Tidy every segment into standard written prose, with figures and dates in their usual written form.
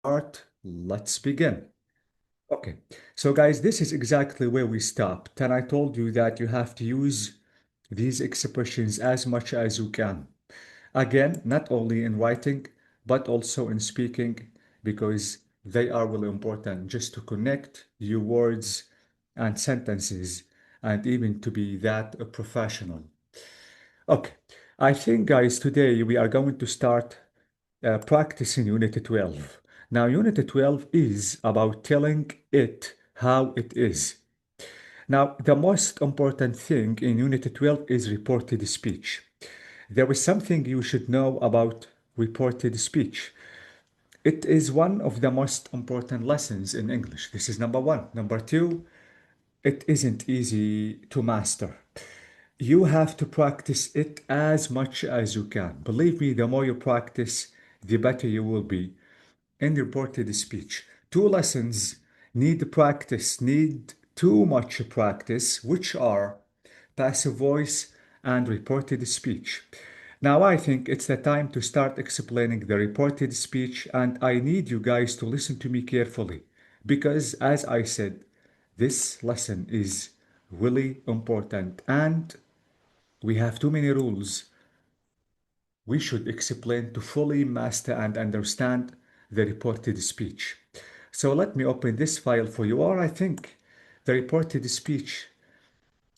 Start. Let's begin. Okay, so guys, this is exactly where we stopped. And I told you that you have to use these expressions as much as you can. Again, not only in writing, but also in speaking, because they are really important just to connect your words and sentences and even to be that a professional. Okay, I think, guys, today we are going to start practicing Unit 12. Now, Unit 12 is about telling it how it is. Now, the most important thing in Unit 12 is reported speech. There is something you should know about reported speech. It is one of the most important lessons in English. This is number one. Number two, it isn't easy to master. You have to practice it as much as you can. Believe me, the more you practice, the better you will be in reported speech. Two lessons need practice, need too much practice, which are passive voice and reported speech. Now I think it's the time to start explaining the reported speech, and I need you guys to listen to me carefully because, as I said, this lesson is really important and we have too many rules we should explain to fully master and understand the reported speech. So let me open this file for you, or I think the reported speech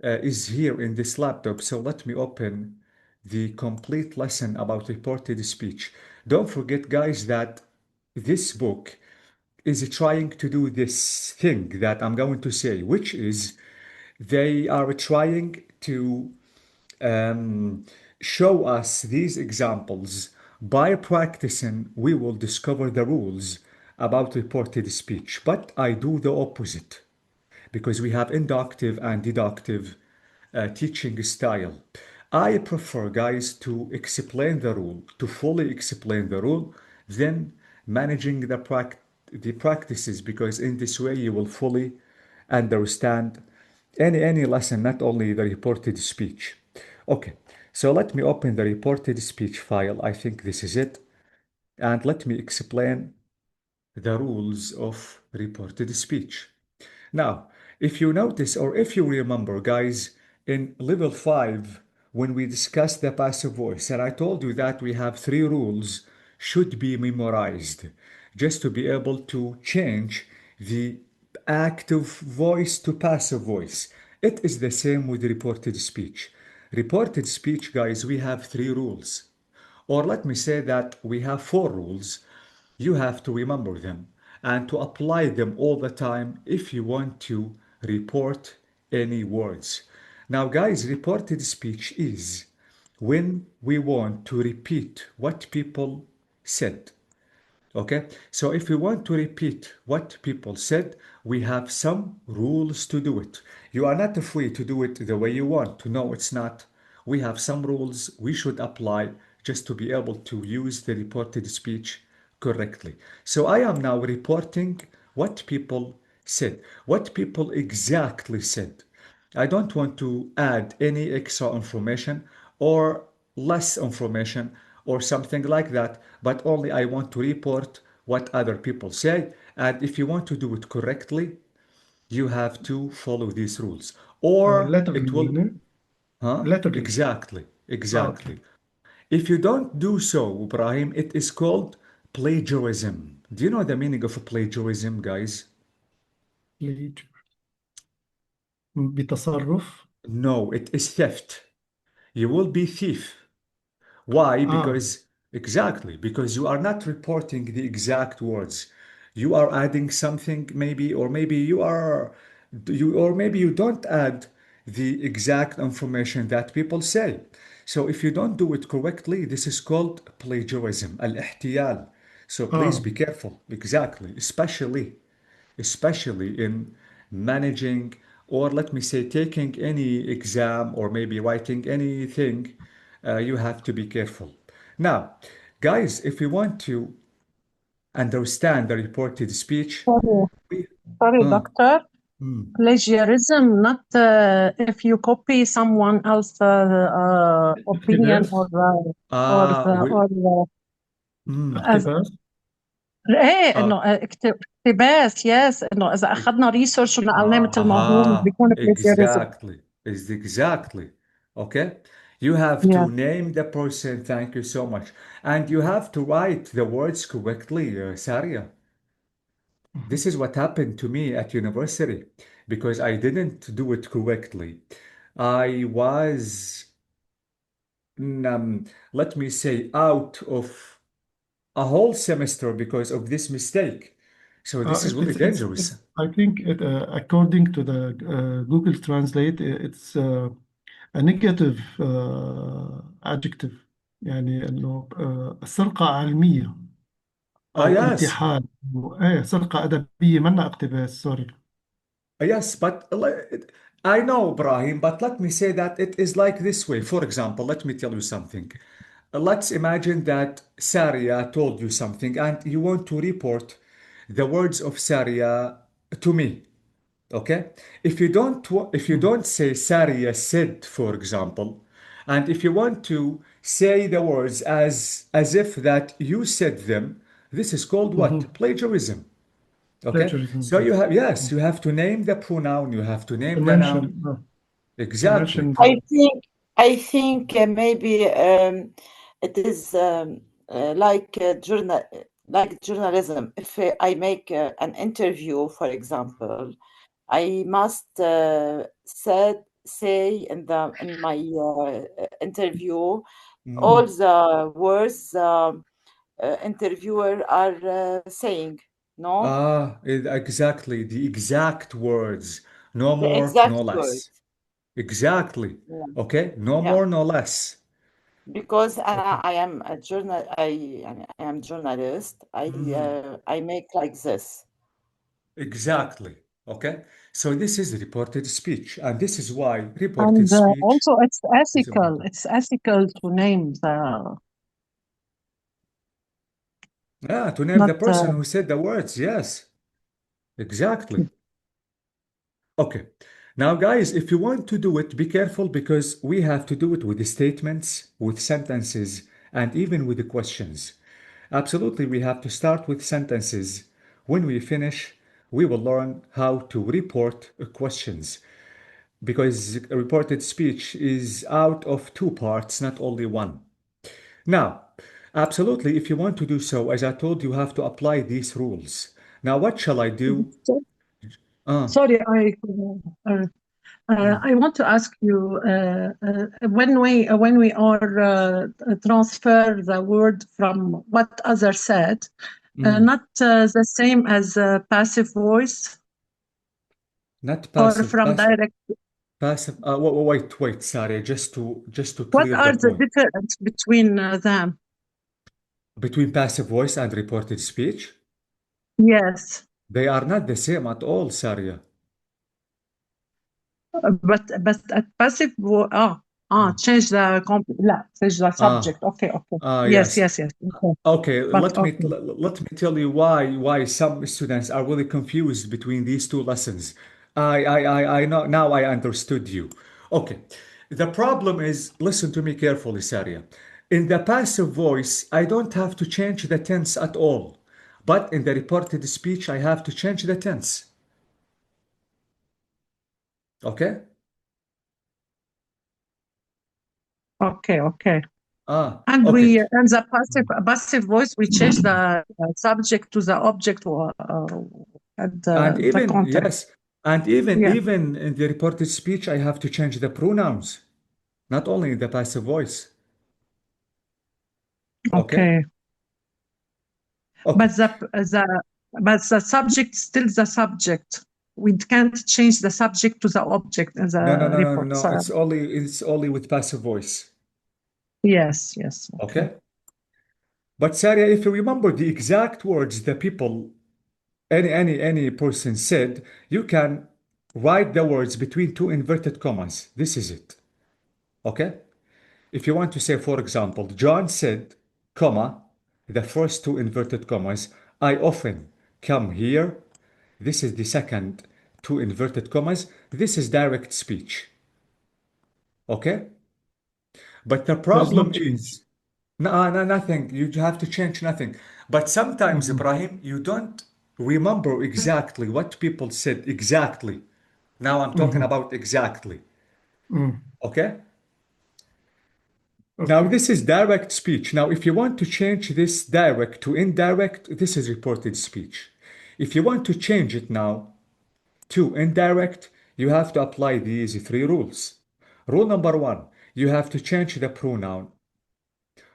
is here in this laptop. So let me open the complete lesson about reported speech. Don't forget, guys, that this book is trying to do this thing that I'm going to say, which is they are trying to um, show us these examples. By practicing, we will discover the rules about reported speech. But I do the opposite because we have inductive and deductive teaching style. I prefer, guys, to explain the rule, to fully explain the rule, then managing the practices, because in this way you will fully understand any lesson, not only the reported speech. Okay, so let me open the reported speech file. I think this is it. And let me explain the rules of reported speech. Now, if you notice or if you remember, guys, in level 5, when we discussed the passive voice, and I told you that we have 3 rules should be memorized just to be able to change the active voice to passive voice. It is the same with reported speech. Reported speech, guys, we have 3 rules. Or let me say that we have 4 rules. You have to remember them and to apply them all the time if you want to report any words. Now, guys, reported speech is when we want to repeat what people said. Okay, so if we want to repeat what people said, we have some rules to do it. You are not free to do it the way you want. No, it's not. We have some rules we should apply just to be able to use the reported speech correctly. So I am now reporting what people said, what people exactly said. I don't want to add any extra information or less information or something like that, but only I want to report what other people say. And if you want to do it correctly, you have to follow these rules. Or Letter it will, meaning, huh? literally. Exactly, Okay. exactly. If you don't do so, Ibrahim, it is called plagiarism. Do you know the meaning of plagiarism, guys? Pleasure. بتصرف. No, it is theft. You will be thief. Why? Ah, Because you are not reporting the exact words. You are adding something maybe, or maybe maybe you don't add the exact information that people say. So if you don't do it correctly, this is called plagiarism, al-ihtiyal. So please ah, be careful. Exactly, especially in managing, or let me say taking any exam or maybe writing anything, you have to be careful. Now, guys, if you want to understand the reported speech, Sorry, we, sorry, uh, doctor. mm, Plagiarism, not if you copy someone else's opinion اقتباس. or uh, we, as اقتباس. ايه اه انه اقتباس يس انه اذا اخذنا ريسيرش ونقلناه مثل ما هو بيكون plagiarism. exactly. Is exactly. Okay. You have to Yes. name the person. Thank you so much. And you have to write the words correctly, Saria. This is what happened to me at university because I didn't do it correctly. I was, let me say, out of a whole semester because of this mistake. So this is really dangerous. I think according to the Google Translate, it's a negative adjective. يعني إنه سرقة علمية Ah, أو yes. انتحال. إيه سرقة أدبية منا اقتباس سوري. Yes, but I know, Ibrahim, but let me say that it is like this way. For example, let me tell you something. Let's imagine that Saria told you something and you want to report the words of Saria to me. Okay? If you don't say Saria said, for example, and if you want to say the words as if that you said them, this is called what? Plagiarism. Okay? Plagiarism, So you yes. have, yes, you have to name the pronoun, you have to To name the noun. mention, to Exactly. mention I think maybe it is like journalism. If I make an interview, for example, I must say in my interview all the words interviewer are saying. No, Exactly. The exact words. No the more, exact no less. words. Exactly. Yeah. Okay? No Yeah. more, no less. Because Okay. I am a I am journalist. I make like this. Exactly. Okay. So this is reported speech, and this is why reported And speech also it's is ethical. important. It's ethical to name the Yeah, to name not the person who said the words. Yes, exactly. Okay. Now, guys, if you want to do it, be careful because we have to do it with the statements, with sentences, and even with the questions. Absolutely, we have to start with sentences. When we finish, we will learn how to report questions because reported speech is out of two parts, not only one. Now, absolutely, if you want to do so, as I told you, have to apply these rules. Now, what shall I do? sorry, I want to ask you when we are transfer the word from what other said, not the same as passive voice Not or passive, from passive, direct. passive. Wait, sorry, just to What clear the are the point. difference between them? Between passive voice and reported speech, Yes, they are not the same at all, Saria. but at passive change the لا change the subject. Okay, Yes. yes. Okay. Okay, But okay. let me tell you why some students are really confused between these two lessons. I know now I understood you. Okay. The problem is, listen to me carefully, Saria. In the passive voice, I don't have to change the tense at all. But in the reported speech, I have to change the tense. Okay? Okay. And Okay. in the passive voice, we change the subject to the object and And the even, content. yes, and even Yeah. even in the reported speech, I have to change the pronouns, not only in the passive voice. Okay? Okay. Okay. But the subject still the subject. We can't change the subject to the object in the report. No. So, It's only with passive voice. yes. Okay. Okay? But Saria, if you remember the exact words the people, any person said, you can write the words between two inverted commas. This is it. Okay? If you want to say, for example, John said, comma, the first two inverted commas, I often come here. This is the second two inverted commas. This is direct speech. Okay? But the there's no problem change. is, no, nothing. You have to change nothing. But sometimes, Mhm. Ibrahim, you don't remember exactly what people said exactly. Now I'm talking Mhm. about exactly. Mm. Okay? Now, Okay. this is direct speech. Now, if you want to change this direct to indirect, this is reported speech. If you want to change it now to indirect, you have to apply these three rules. Rule number one, you have to change the pronoun.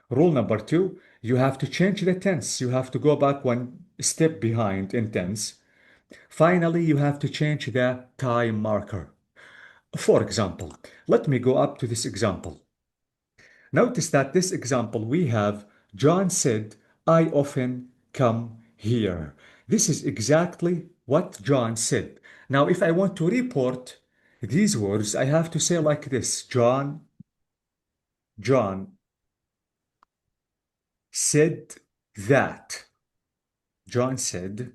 Rule number two, you have to change the tense. You have to go back one step behind in tense. Finally, you have to change the time marker. For example, let me go up to this example. Notice that this example we have, John said, I often come here. This is exactly what John said. Now, if I want to report these words, I have to say like this, John said that. John said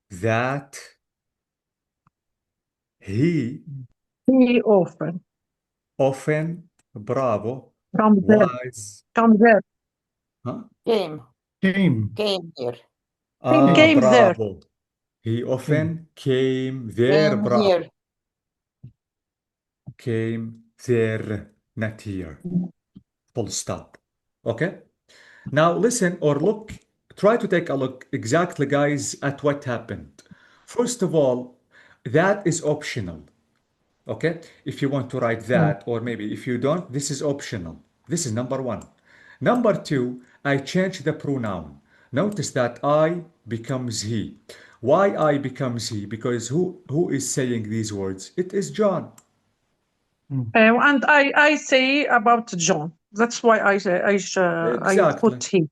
that he He often. often, bravo, Come there. was, Come there. huh? Came Came. here. He came there. Bravo. He Came. often came there, Came bravo. here. Came there, not here. Full stop. Okay? Now listen or look, try to take a look exactly, guys, at what happened. First of all, that is optional. Okay? If you want to write that, or maybe if you don't, this is optional. This is number one. Number two, I change the pronoun. Notice that I becomes he. Why I becomes he? Because who is saying these words? It is John. Mm. And I say about John. That's why I say I Exactly. put he.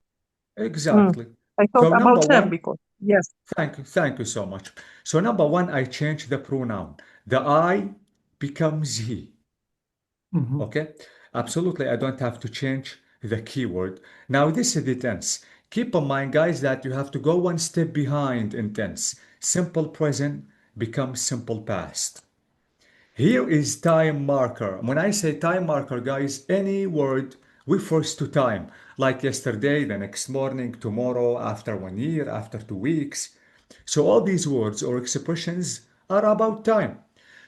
Exactly. I thought So number about him one, because yes. thank you so much. So number one, I change the pronoun. The I becomes he. Mhm. Okay? Absolutely, I don't have to change the keyword. Now this is the tense. Keep in mind, guys, that you have to go one step behind in tense. Simple present becomes simple past. Here is time marker. When I say time marker, guys, any word refers to time, like yesterday, the next morning, tomorrow, after 1 year, after 2 weeks. So all these words or expressions are about time.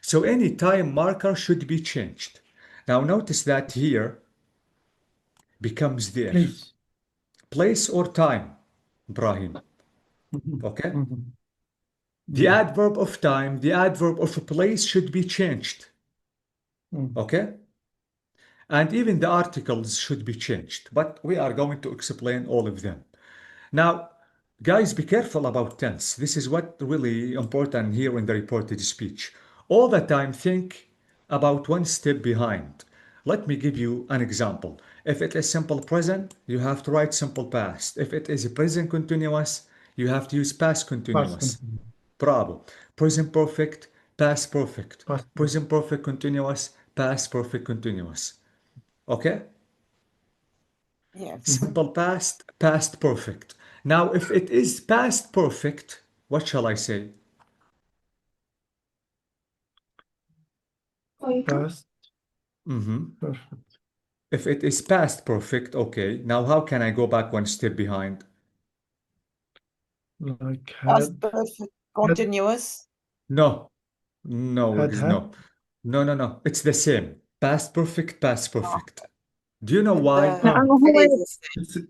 So any time marker should be changed. Now notice that here becomes there. Place. Place or time, Ibrahim. Mhm. Okay? Mhm. The Mm. adverb of time, the adverb of place should be changed. Mm. Okay? And even the articles should be changed, but we are going to explain all of them. Now, guys, be careful about tense. This is what really important here in the reported speech. All the time think about one step behind. Let me give you an example. If it is simple present, you have to write simple past. If it is present continuous, you have to use past Past continuous. continuous. Bravo. Present perfect, past perfect. Past. Present perfect continuous, past perfect continuous. Okay? Yes. Simple past, past perfect. Now, if it is past perfect, what shall I say? Past. Mhm. Perfect. If it is past perfect, okay. Now, how can I go back one step behind? Like Past had. perfect continuous. No, Had. no. No. It's the same. Past perfect, past perfect. Do you know With why? the لأنه هو phrases.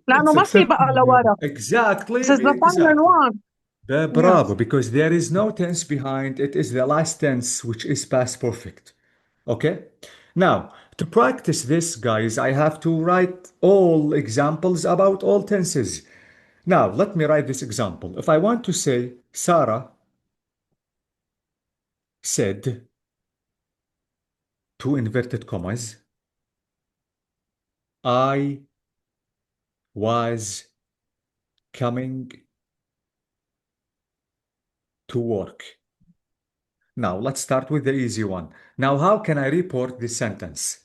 لأنه It's ما في بقى acceptable. لورا. Exactly, This is the final one. Bravo, because there is no tense behind. It is the last tense, which is past perfect. Okay? Now, to practice this, guys, I have to write all examples about all tenses. Now, let me write this example. If I want to say, Sarah said, two inverted commas, I was coming to work. Now, let's start with the easy one. Now, how can I report this sentence?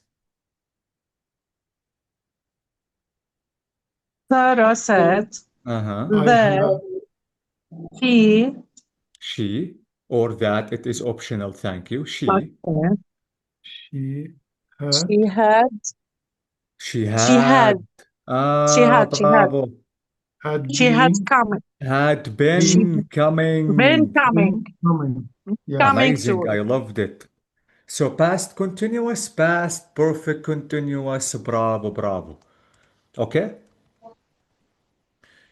Sarah said Uh-huh. I that have. he She, or that, it is optional, thank you. okay, She she had. had She she had had. she had Bravo. Had She had been, come. Had She been been coming. coming. coming. Yes. Coming to Amazing. I work. loved it. So past continuous, past perfect continuous. Bravo, bravo. Okay?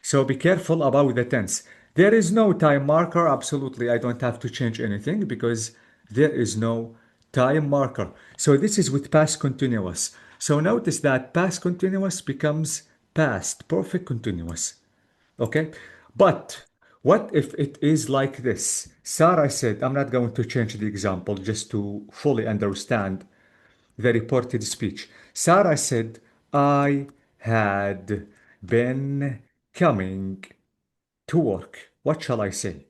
So be careful about the tense. There is no time marker. Absolutely. I don't have to change anything because there is no time marker. So this is with past continuous. So notice that past continuous becomes past perfect continuous. Okay? But what if it is like this? Sarah said, I'm not going to change the example just to fully understand the reported speech. Sarah said, I had been coming to work. What shall I say?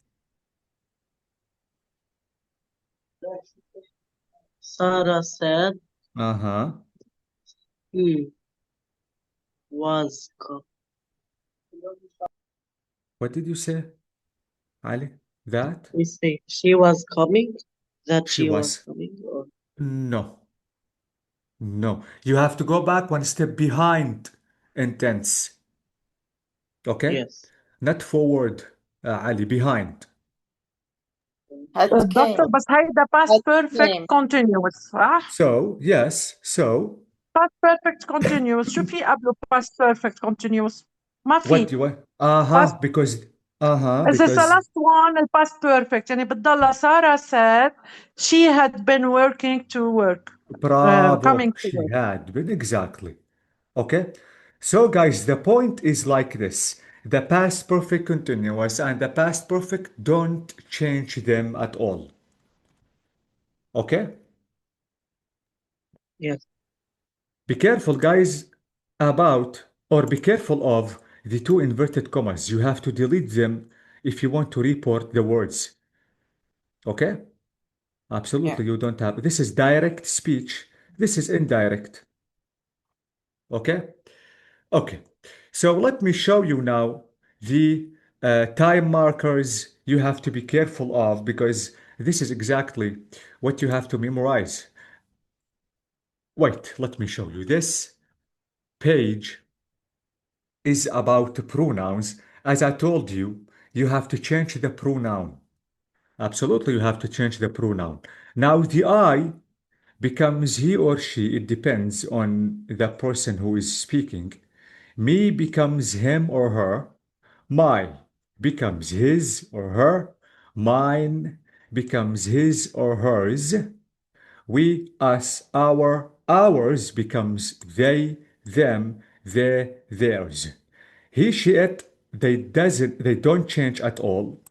Sarah said Uh-huh. he was What did you say, Ali? That? we say she was coming, that She she was was. coming, or No. No. You have to go back one step behind intense. Okay? yes. Not forward, Ali, behind. had دكتور came. بس هيدا Had past perfect came. continuous صح؟ So, yes, so, past perfect continuous شو في قبله past perfect continuous؟ ما what في do you want? past إذا Because, last one ال past perfect يعني بتضلها سارة said she had been working to work bravo, coming to she work. had been, exactly. Okay? So, guys, the point is like this. The past perfect continuous and the past perfect don't change them at all. Okay? Yes. Be careful, guys, about or be careful of the two inverted commas. You have to delete them if you want to report the words. Okay? Absolutely, you don't have. This is direct speech. This is indirect. Okay? Okay. So let me show you now the time markers you have to be careful of because this is exactly what you have to memorize. Wait, let me show you. This page is about pronouns. As I told you, you have to change the pronoun. Absolutely, you have to change the pronoun. Now, the I becomes he or she. It depends on the person who is speaking. Me becomes him or her. My becomes his or her. Mine becomes his or hers. We, us, our, ours becomes they, them, their, theirs. He, she, it, they don't change at all.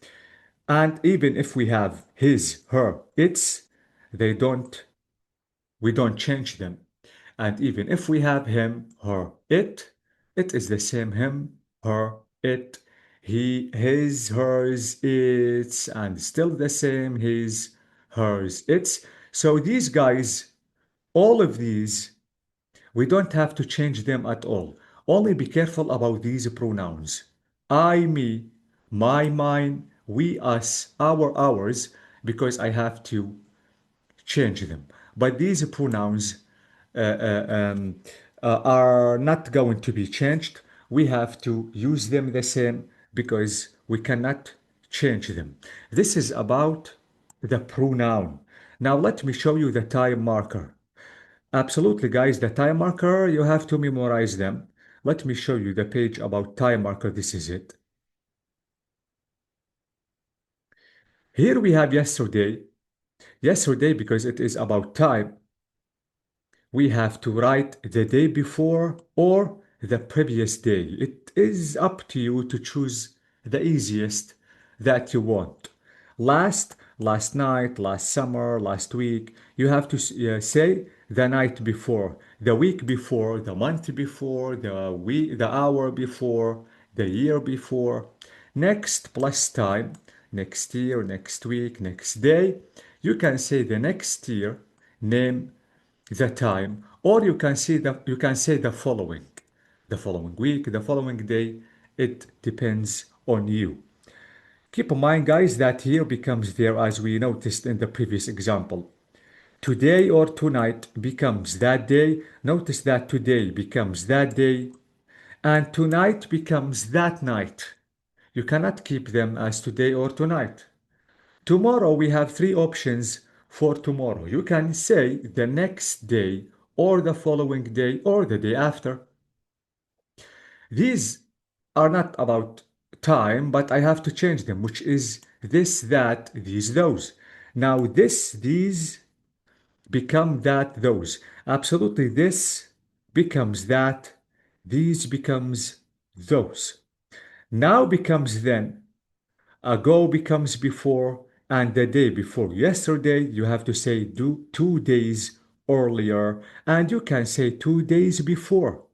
And even if we have his, her, its, they don't, we don't change them. And even if we have him, her, it is the same him, her, it, he, his, hers, its, and still the same his, hers, its. So these guys, all of these, we don't have to change them at all. Only be careful about these pronouns. I, me, my, mine, we, us, our, ours, because I have to change them. But these pronouns uh, uh, um, are not going to be changed. We have to use them the same because we cannot change them. This is about the pronoun. Now let me show you the time marker. Absolutely, guys, the time marker, you have to memorize them. Let me show you the page about time marker. This is it. Here we have yesterday. Yesterday, because it is about time, we have to write the day before or the previous day. It is up to you to choose the easiest that you want. Last night, last summer, last week. You have to say the night before, the week before, the month before, the week, the hour before, the year before. Next plus time, next year, next week, next day. You can say the next year, name the time, or you can say the following week, the following day. It depends on you. Keep in mind, guys, that here becomes there as we noticed in the previous example. Today or tonight becomes that day. Notice that today becomes that day, and tonight becomes that night. You cannot keep them as today or tonight. Tomorrow, we have three options for tomorrow. You can say the next day, or the following day, or the day after. These are not about time, but I have to change them, which is this, that, these, those. Now, this, these become that, those. Absolutely, this becomes that, these becomes those. Now becomes then, ago becomes before, and the day before. Yesterday, you have to say 2 days earlier, and you can say 2 days before.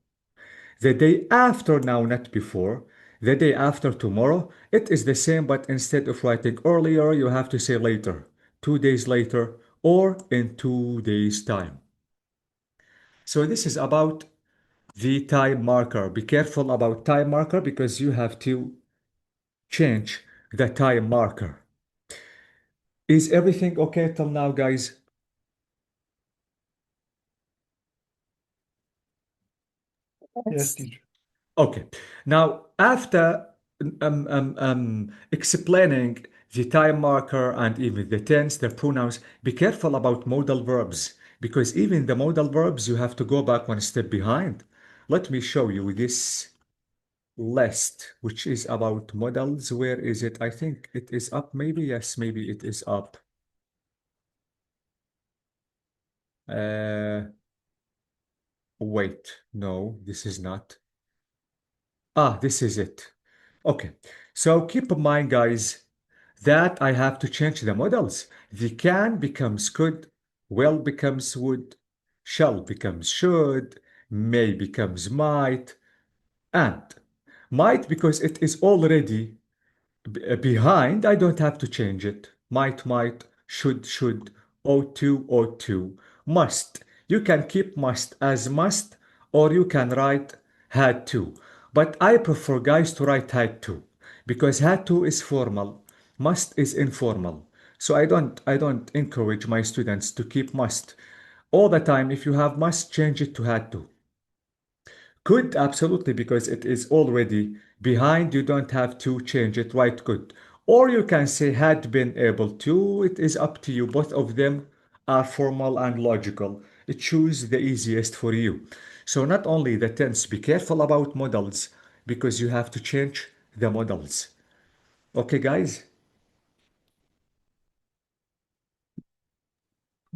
The day after now, not before. The day after tomorrow, it is the same, but instead of writing earlier, you have to say later. 2 days later, or in 2 days' time. So this is about the time marker. Be careful about time marker because you have to change the time marker. Is everything okay till now, guys? Yes, teacher. Okay. Now, after explaining the time marker and even the tense, the pronouns, be careful about modal verbs because even the modal verbs, you have to go back one step behind. Let me show you this list, which is about modals. Where is it? I think it is up. Maybe, yes, maybe it is up. Wait, no, this is not. This is it. Okay, so keep in mind, guys, that I have to change the models. The can becomes could, will becomes would, shall becomes should, may becomes might, and might, because it is already behind, I don't have to change it. Might, should, ought to, must. You can keep must as must, or you can write had to. But I prefer, guys, to write had to, because had to is formal, must is informal. So I don't encourage my students to keep must. All the time, if you have must, change it to had to. Could, absolutely, because it is already behind, you don't have to change it, right? Could. Or you can say had been able to, it is up to you. Both of them are formal and logical. Choose the easiest for you. So not only the tense, be careful about modals because you have to change the modals. Okay, guys?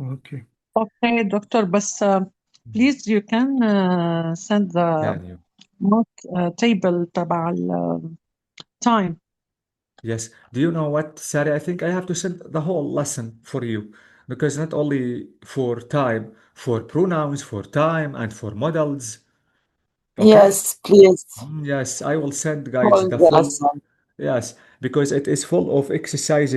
Okay. Okay, doctor, but please you can send the Can you? table تبع time. Yes. Do you know what, Sari? I think I have to send the whole lesson for you because not only for time, for pronouns, for time, and for models. Okay? Yes, please, Yes, I will send, guys, hold the the full. lesson. Yes, because it is full of exercises.